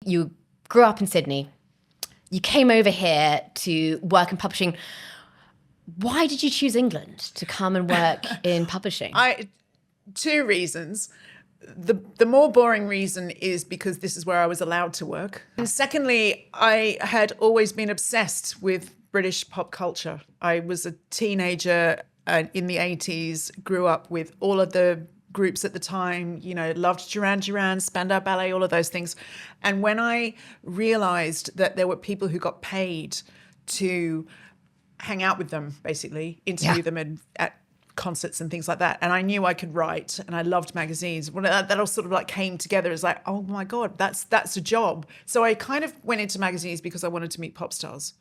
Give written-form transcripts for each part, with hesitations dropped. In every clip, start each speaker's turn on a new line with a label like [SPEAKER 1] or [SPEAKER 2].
[SPEAKER 1] you grew up in Sydney. You came over here to work in publishing. Why did you choose England to come and work in publishing?
[SPEAKER 2] Two reasons. The more boring reason is because this is where I was allowed to work. And secondly, I had always been obsessed with British pop culture. I was a teenager in the 80s, grew up with all of the groups at the time, loved Duran Duran, Spandau Ballet, all of those things. And when I realized that there were people who got paid to hang out with them, basically, interview them at concerts and things like that. And I knew I could write and I loved magazines. Well, that all sort of like came together as like, oh my God, that's a job. So I kind of went into magazines because I wanted to meet pop stars.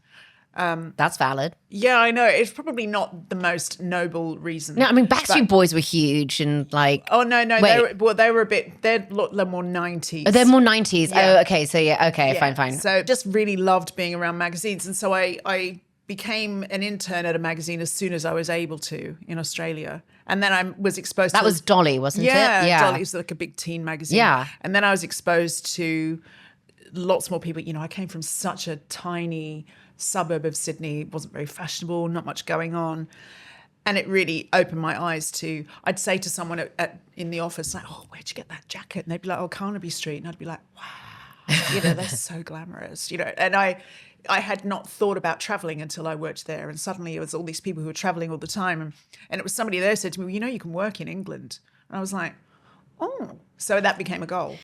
[SPEAKER 1] That's valid.
[SPEAKER 2] Yeah, I know. It's probably not the most noble reason.
[SPEAKER 1] No, I mean, Backstreet Boys were huge and like...
[SPEAKER 2] Oh, no. They were a bit... They're more 90s.
[SPEAKER 1] Oh, they're more 90s.
[SPEAKER 2] Yeah.
[SPEAKER 1] Oh, okay. So fine.
[SPEAKER 2] So just really loved being around magazines. And so I became an intern at a magazine as soon as I was able to in Australia. And then I was exposed to...
[SPEAKER 1] That was Dolly, wasn't it?
[SPEAKER 2] Yeah, Dolly was like a big teen magazine.
[SPEAKER 1] Yeah.
[SPEAKER 2] And then I was exposed to lots more people. I came from such a tiny suburb of Sydney. It wasn't very fashionable, not much going on. And it really opened my eyes to... I'd say to someone in the office, like, oh, where'd you get that jacket? And they'd be like, oh, Carnaby Street. And I'd be like, wow, they're so glamorous, And I had not thought about traveling until I worked there. And suddenly it was all these people who were traveling all the time. And it was somebody there who said to me, well, you can work in England. And I was like, oh. So that became a goal.